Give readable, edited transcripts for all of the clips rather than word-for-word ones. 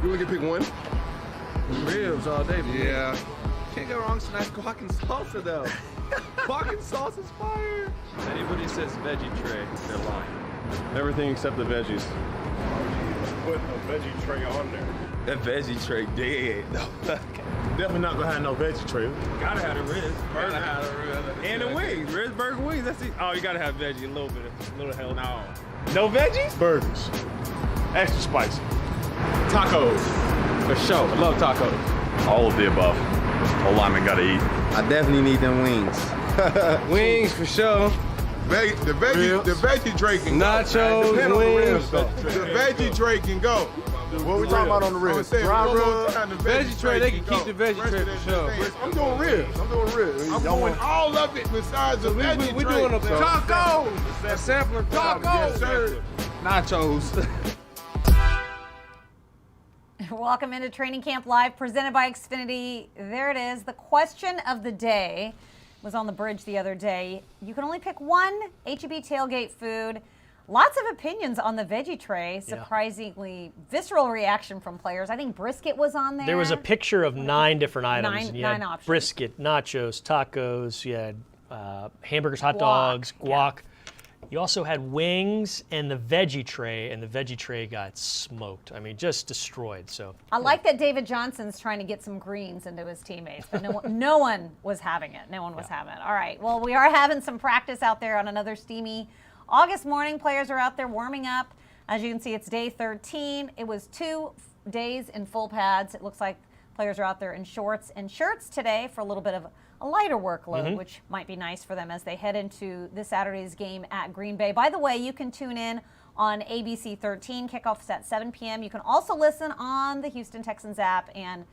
We only can pick one. Ribs all day. Yeah. Can't go wrong with some nice guac and salsa though. Guac and salsa's fire. Anybody says veggie tray, they're lying. Everything except the veggies. Put a veggie tray on there. That veggie tray dead. Definitely not gonna have no veggie tray. Gotta have the ribs. Gotta have the ribs. And the wings. Ribs, burger, wings. That's it. Oh, you gotta have veggie. A little bit. A little hell no. No veggies? Burgers. Extra spicy. Tacos. For sure. I love tacos. All of the above. Whole lineman gotta eat. I definitely need them wings. Wings for sure. The veggie tray can Nachos, go. wings. The veggie tray can go. What we talking about on the ribs? Dry rub. Veggie tray, they can keep the veggie tray for sure. I'm doing ribs. I'm doing all of it besides the veggie We're tray. doing a tacos. A sampler tacos. Yes, sir. Nachos. Welcome into Training Camp Live, presented by Xfinity. There it is. The question of the day was on the bridge the other day. You can only pick one H-E-B tailgate food. Lots of opinions on the veggie tray. Surprisingly visceral reaction from players. I think brisket was on there. There was a picture of 9 different items. Nine options. Brisket, nachos, tacos. You had hamburgers, hot dogs, guac. Yeah. You also had wings and the veggie tray, and the veggie tray got smoked. I mean, just destroyed. So I like that David Johnson's trying to get some greens into his teammates, but no one was having it. No one was having it. All right. Well, we are having some practice out there on another steamy August morning. Players are out there warming up. As you can see, it's day 13. It was 2 days in full pads. It looks like players are out there in shorts and shirts today for a little bit of a lighter workload, which might be nice for them as they head into this Saturday's game at Green Bay. By the way, you can tune in on ABC 13. Kickoff's at 7 p.m. You can also listen on the Houston Texans app, and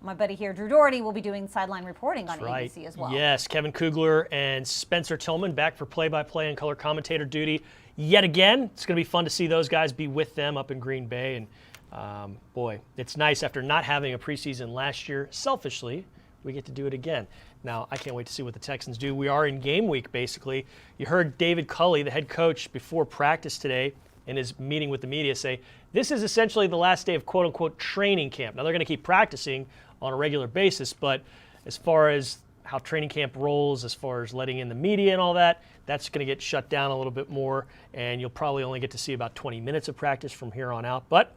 my buddy here, Drew Doherty, will be doing sideline reporting on ABC as well. Yes, Kevin Kugler and Spencer Tillman back for play-by-play and color commentator duty yet again. It's going to be fun to see those guys be with them up in Green Bay. And boy, it's nice after not having a preseason last year. Selfishly, we get to do it again. Now, I can't wait to see what the Texans do. We are in game week, basically. You heard David Culley, the head coach, before practice today in his meeting with the media say, this is essentially the last day of quote-unquote training camp. Now, they're going to keep practicing on a regular basis, but as far as how training camp rolls, as far as letting in the media and all that, that's going to get shut down a little bit more, and you'll probably only get to see about 20 minutes of practice from here on out. But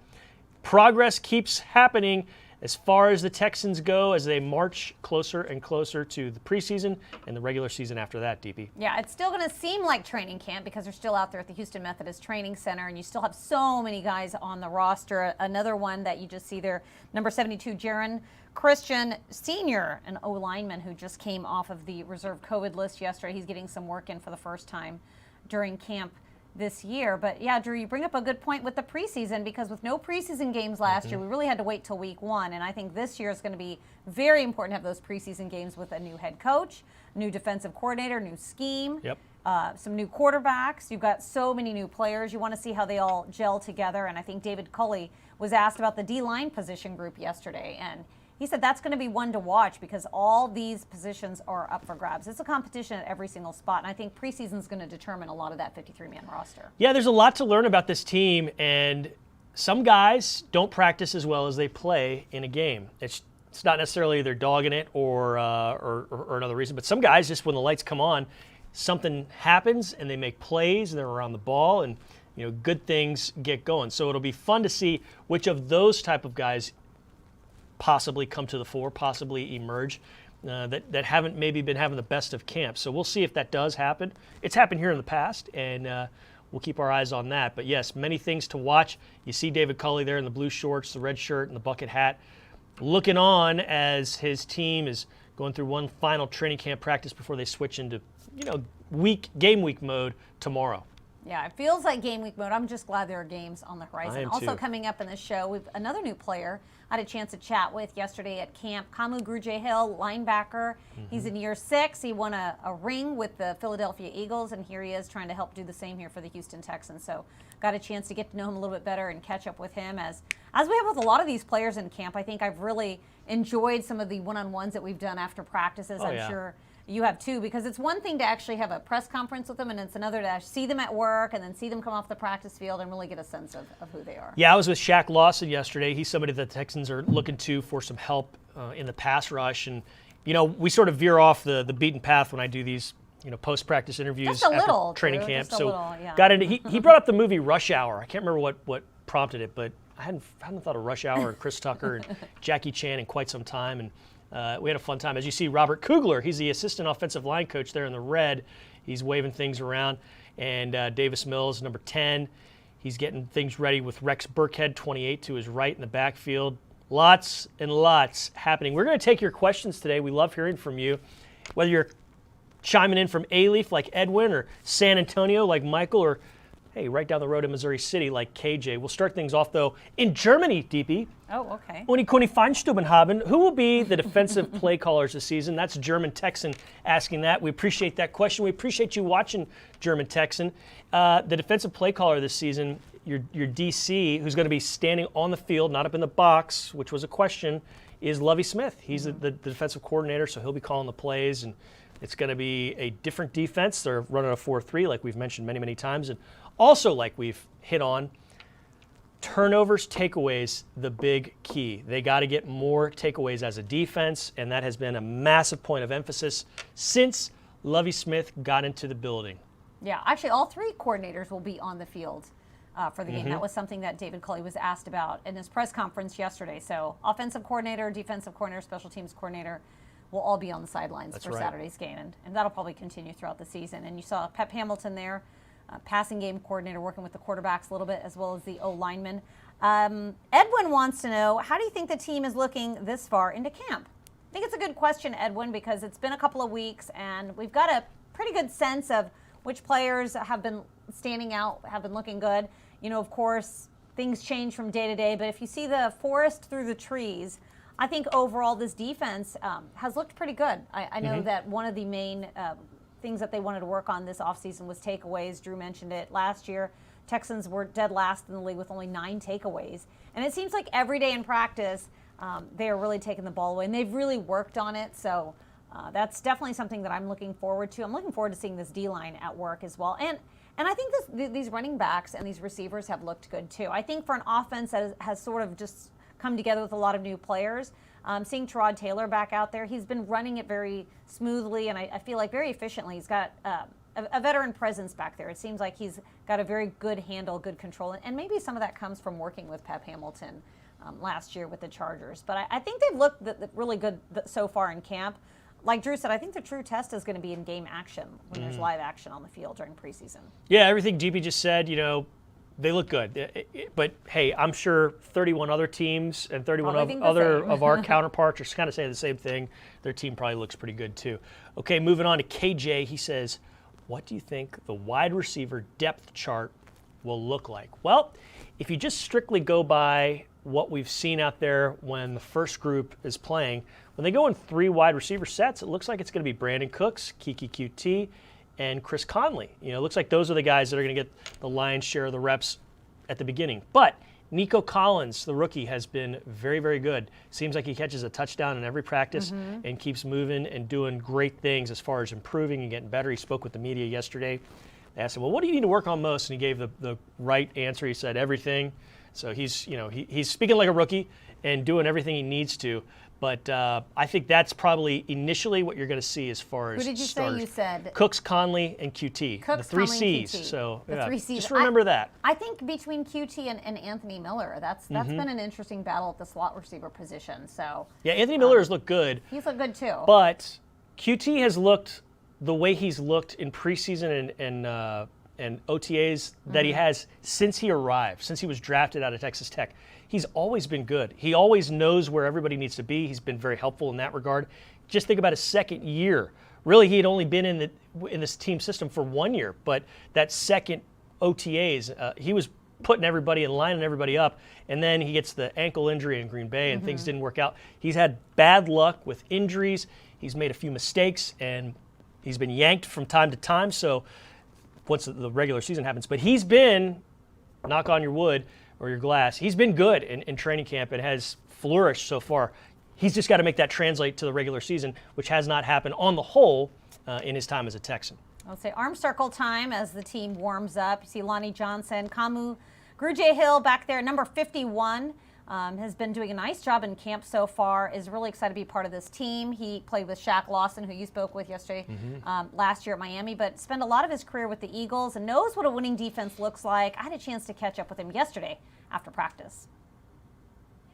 progress keeps happening as far as the Texans go as they march closer and closer to the preseason and the regular season after that, DP. Yeah, it's still going to seem like training camp because they're still out there at the Houston Methodist Training Center, and you still have so many guys on the roster. Another one that you just see there, number 72, Jaron Christian Sr., an O-lineman who just came off of the reserve COVID list yesterday. He's getting some work in for the first time during camp this year. But yeah, Drew, you bring up a good point with the preseason, because with no preseason games last year, we really had to wait till week 1. And I think this year is going to be very important to have those preseason games with a new head coach, new defensive coordinator, new scheme, some new quarterbacks. You've got so many new players. You want to see how they all gel together. And I think David Culley was asked about the D-line position group yesterday, and he said that's going to be one to watch because all these positions are up for grabs. It's a competition at every single spot, and I think preseason is going to determine a lot of that 53-man roster. Yeah, there's a lot to learn about this team, and some guys don't practice as well as they play in a game. It's not necessarily they're dogging it or another reason, but some guys, just when the lights come on, something happens and they make plays and they're around the ball, and good things get going. So it'll be fun to see which of those type of guys possibly come to the fore, possibly emerge, that haven't maybe been having the best of camps. So we'll see if that does happen. It's happened here in the past, and we'll keep our eyes on that. But yes, many things to watch. You see David Culley there in the blue shorts, the red shirt, and the bucket hat, looking on as his team is going through one final training camp practice before they switch into, game week mode tomorrow. Yeah, it feels like game week mode. I'm just glad there are games on the horizon. Also coming up in the show, we've another new player I had a chance to chat with yesterday at camp, Grugier-Hill, linebacker. He's in year 6. He won a ring with the Philadelphia Eagles, and here he is trying to help do the same here for the Houston Texans. So got a chance to get to know him a little bit better and catch up with him. As we have with a lot of these players in camp, I think I've really enjoyed some of the one-on-ones that we've done after practices. I'm sure you have too, because it's one thing to actually have a press conference with them, and it's another to see them at work and then see them come off the practice field and really get a sense of who they are. Yeah, I was with Shaq Lawson yesterday. He's somebody that the Texans are looking to for some help in the pass rush. And, we sort of veer off the beaten path when I do these, post-practice interviews after training camp. Got into, he brought up the movie Rush Hour. I can't remember what prompted it, but I hadn't thought of Rush Hour and Chris Tucker and Jackie Chan in quite some time. And we had a fun time. As you see, Robert Kugler, he's the assistant offensive line coach there in the red. He's waving things around. And Davis Mills, number 10, he's getting things ready with Rex Burkhead, 28, to his right in the backfield. Lots and lots happening. We're going to take your questions today. We love hearing from you, whether you're chiming in from A-Leaf like Edwin, or San Antonio like Michael, or hey, right down the road in Missouri City like KJ. We'll start things off, though, in Germany, DP. Oh, okay. Uni Kuni Feinstuben haben. Who will be the defensive play callers this season? That's German Texan asking that. We appreciate that question. We appreciate you watching, German Texan. The defensive play caller this season, your DC, who's going to be standing on the field, not up in the box, which was a question, is Lovie Smith. He's the defensive coordinator, so he'll be calling the plays, and it's going to be a different defense. They're running a 4-3, like we've mentioned many, many times. And also, like we've hit on, turnovers, takeaways, the big key. They got to get more takeaways as a defense, and that has been a massive point of emphasis since Lovie Smith got into the building. Yeah, actually, all three coordinators will be on the field for the game. That was something that David Culley was asked about in his press conference yesterday. So offensive coordinator, defensive coordinator, special teams coordinator will all be on the sidelines for Saturday's game, and that'll probably continue throughout the season. And you saw Pep Hamilton there, passing game coordinator, working with the quarterbacks a little bit, as well as the O-linemen. Edwin wants to know, how do you think the team is looking this far into camp? I think it's a good question, Edwin, because it's been a couple of weeks, and we've got a pretty good sense of which players have been standing out, have been looking good. Of course, things change from day to day, but if you see the forest through the trees, I think overall this defense has looked pretty good. I know that one of the main things that they wanted to work on this offseason was takeaways. Drew mentioned it last year. Texans were dead last in the league with only 9 takeaways. And it seems like every day in practice, they are really taking the ball away, and they've really worked on it. So that's definitely something that I'm looking forward to. I'm looking forward to seeing this D-line at work as well. And I think these running backs and these receivers have looked good too. I think for an offense that has sort of just come together with a lot of new players, seeing Terod Taylor back out there, he's been running it very smoothly, and I feel like very efficiently. He's got a veteran presence back there. It seems like he's got a very good handle, good control, and maybe some of that comes from working with Pep Hamilton last year with the Chargers. But I think they've looked really good so far in camp. Like Drew said, I think the true test is going to be in game action when there's live action on the field during preseason. Yeah, everything DP just said, they look good. But, hey, I'm sure 31 other teams and 31 other of our counterparts are kind of saying the same thing. Their team probably looks pretty good, too. Okay, moving on to KJ. He says, what do you think the wide receiver depth chart will look like? Well, if you just strictly go by what we've seen out there when the first group is playing, when they go in 3 wide receiver sets, it looks like it's going to be Brandon Cooks, Kiki QT, and Chris Conley. It looks like those are the guys that are going to get the lion's share of the reps at the beginning. But Nico Collins, the rookie, has been very, very good. Seems like he catches a touchdown in every practice and keeps moving and doing great things as far as improving and getting better. He spoke with the media yesterday. They asked him, well, what do you need to work on most? And he gave the right answer. He said everything. So he's speaking like a rookie and doing everything he needs to. But I think that's probably initially what you're going to see as far as Who did you starters. say you said? Cooks, Conley, and QT. Cooks, the 3 Conley, Cs. and QT. So the 3 Cs. Just remember that. I think between QT and Anthony Miller, that's been an interesting battle at the slot receiver position. So yeah, Anthony Miller has looked good. He's looked good too. But QT has looked the way he's looked in preseason and OTAs that he has since he arrived, since he was drafted out of Texas Tech. He's always been good. He always knows where everybody needs to be. He's been very helpful in that regard. Just think about his second year. Really, he had only been in this team system for 1 year, but that second OTAs, he was putting everybody in line and everybody up, and then he gets the ankle injury in Green Bay, and things didn't work out. He's had bad luck with injuries. He's made a few mistakes, and he's been yanked from time to time, so once the regular season happens. But he's been, knock on your wood, or your glass, he's been good in training camp and has flourished so far. He's just got to make that translate to the regular season, which has not happened on the whole in his time as a Texan. I'll say arm circle time as the team warms up. You see Lonnie Johnson, Kamu Grugier-Hill back there, number 51. Has been doing a nice job in camp so far, is really excited to be part of this team. He played with Shaq Lawson, who you spoke with yesterday, last year at Miami, but spent a lot of his career with the Eagles and knows what a winning defense looks like. I had a chance to catch up with him yesterday after practice.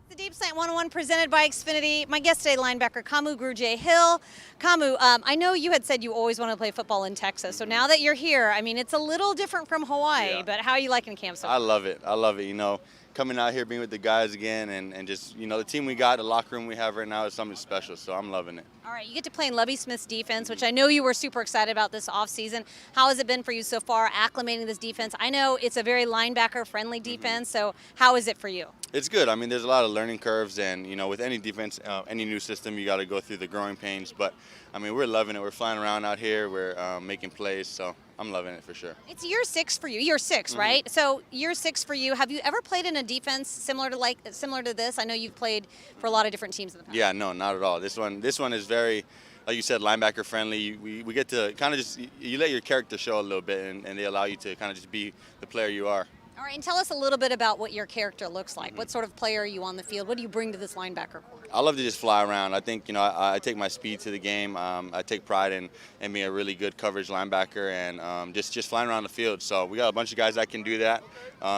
The Deep Slant 101 presented by Xfinity. My guest today, linebacker Kamu Grugier-Hill. Kamu, I know you had said you always wanted to play football in Texas, so now that you're here, I mean, it's a little different from Hawaii, but how are you liking camp so far? I love it. I love it. You know, coming out here, being with the guys again, and just, you know, the team we got, the locker room we have right now is something special, so I'm loving it. All right, you get to play in Lovie Smith's defense, which I know you were super excited about this offseason. How has it been for you so far, acclimating this defense? I know it's a very linebacker-friendly defense, so how is it for you? It's good. I mean, there's a lot of learning curves, and, you know, with any defense, any new system, you got to go through the growing pains, but, I mean, we're loving it. We're flying around out here. We're making plays, so I'm loving it for sure. It's year 6 for you. Year 6, right? So year 6 for you. Have you ever played in a defense similar to this? I know you've played for a lot of different teams in the past. Yeah, no, not at all. This one is very, like you said, linebacker friendly. We get to kind of just, you let your character show a little bit, and they allow you to kind of just be the player you are. All right, and tell us a little bit about what your character looks like. What sort of player are you on the field? What do you bring to this linebacker corps? I love to just fly around. I think, you know, I take my speed to the game. I take pride in being a really good coverage linebacker and just flying around the field. So we got a bunch of guys that can do that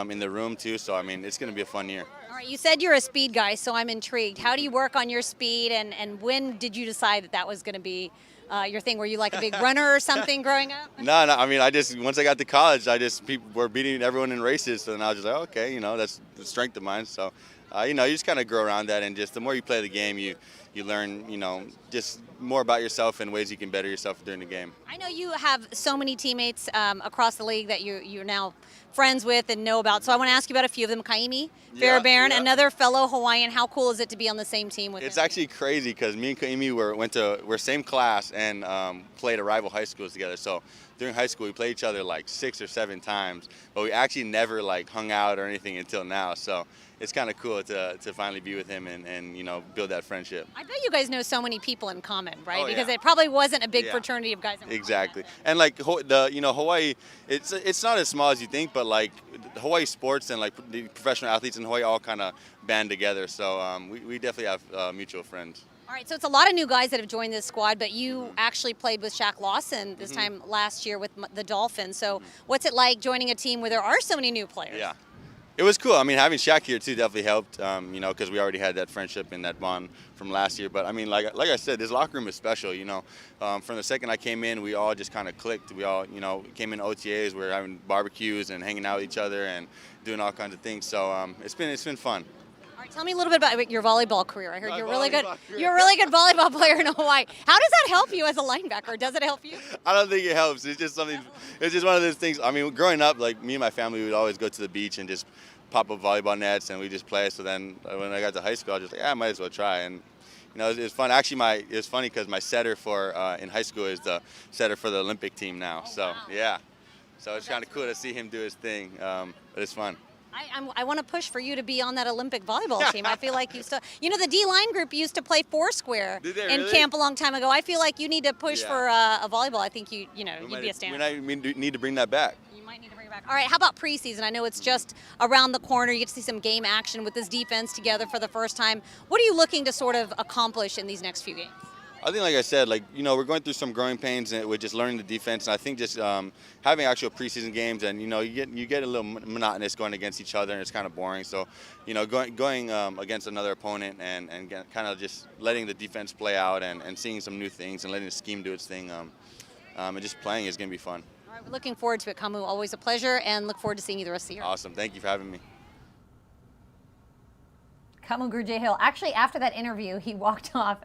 in the room too. So, I mean, it's going to be a fun year. All right, you said you're a speed guy, so I'm intrigued. How do you work on your speed, and when did you decide that was going to be your thing? Were you like a big runner or something growing up? No. I mean, once I got to college, people were beating everyone in races, so then I was just like, okay, you know, that's the strength of mine. So, you know, you just kind of grow around that, and just the more you play the game, you learn, you know, just more about yourself and ways you can better yourself during the game. I know you have so many teammates across the league that you're now friends with and know about. So I want to ask you about a few of them. Kaimi Fairbairn, another fellow Hawaiian. How cool is it to be on the same team with him? It's actually crazy because me and Kaimi we're same class and played at rival high schools together. So during high school, we played each other like 6 or 7 times, but we actually never like hung out or anything until now. So it's kind of cool to finally be with him and you know, build that friendship. I bet you guys know so many people in common, right? Because it probably wasn't a big fraternity of guys. Exactly. And like Hawaii, it's not as small as you think, but like Hawaii sports and like the professional athletes in Hawaii all kind of band together. So we definitely have mutual friends. All right, so it's a lot of new guys that have joined this squad, but you actually played with Shaq Lawson this time last year with the Dolphins. So what's it like joining a team where there are so many new players? Yeah. It was cool. I mean, having Shaq here too definitely helped, you know, because we already had that friendship and that bond from last year. But I mean, like I said, this locker room is special, you know. From the second I came in, we all just kind of clicked. We all, you know, came in OTAs. We were having barbecues and hanging out with each other and doing all kinds of things. So it's been fun. All right, tell me a little bit about your volleyball career. I heard you're really good. You're a really good volleyball player in Hawaii. How does that help you as a linebacker? Does it help you? I don't think it helps. It's just something. It's just one of those things. I mean, growing up, like me and my family would always go to the beach and just pop up volleyball nets and we just play. So then when I got to high school, I was just like, I might as well try. And you know, it was fun. Actually, it was funny because my setter for in high school is the setter for the Olympic team now. Oh, so wow. yeah, so it's kind of cool to see him do his thing. But it's fun. I want to push for you to be on that Olympic volleyball team. I feel like you still, you know, the D-line group used to play foursquare in camp a long time ago. I feel like you need to push for a volleyball. I think you'd be a standout. We need to bring that back. You might need to bring it back. All right, how about preseason? I know it's just around the corner. You get to see some game action with this defense together for the first time. What are you looking to sort of accomplish in these next few games? I think, like I said, like, you know, we're going through some growing pains with just learning the defense. And I think just having actual preseason games, and you know, you get a little monotonous going against each other, and it's kind of boring. So, you know, going against another opponent and kind of just letting the defense play out and seeing some new things and letting the scheme do its thing, and just playing is going to be fun. All right, we're looking forward to it, Kamu. Always a pleasure, and look forward to seeing you the rest of the year. Awesome. Thank you for having me. Kamu Grugier-Hill. Actually, after that interview, he walked off.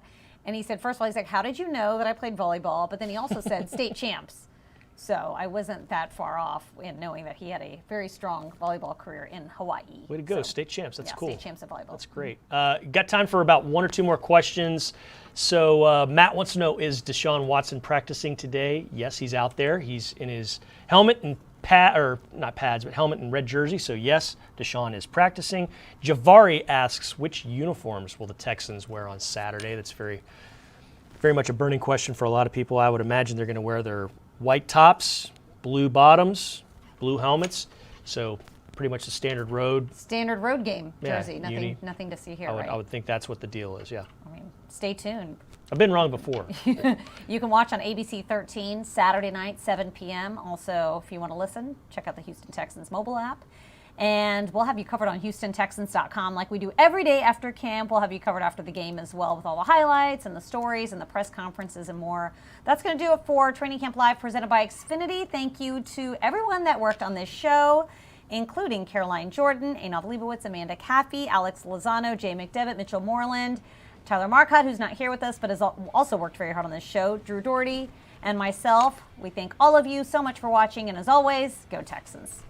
And he said, first of all, he's like, how did you know that I played volleyball? But then he also said state champs. So I wasn't that far off in knowing that he had a very strong volleyball career in Hawaii. Way to go, state champs. That's cool. State champs of volleyball. That's great. Got time for about 1 or 2 more questions. So Matt wants to know, is Deshaun Watson practicing today? Yes, he's out there. He's in his helmet and not pads, but helmet and red jersey. So yes, Deshaun is practicing. Javari asks, which uniforms will the Texans wear on Saturday? That's very, very much a burning question for a lot of people. I would imagine they're going to wear their white tops, blue bottoms, blue helmets. So pretty much the standard road game jersey. Yeah, nothing to see here, I right? would think that's what the deal is, yeah. I mean, stay tuned. I've been wrong before. You can watch on ABC 13 Saturday night, 7 p.m. Also, if you want to listen, check out the Houston Texans mobile app. And we'll have you covered on HoustonTexans.com like we do every day after camp. We'll have you covered after the game as well with all the highlights and the stories and the press conferences and more. That's going to do it for Training Camp Live presented by Xfinity. Thank you to everyone that worked on this show, including Caroline Jordan, Anand Leibowitz, Amanda Caffey, Alex Lozano, Jay McDevitt, Mitchell Moreland, Tyler Marcotte, who's not here with us but has also worked very hard on this show, Drew Doherty, and myself. We thank all of you so much for watching, and as always, go Texans.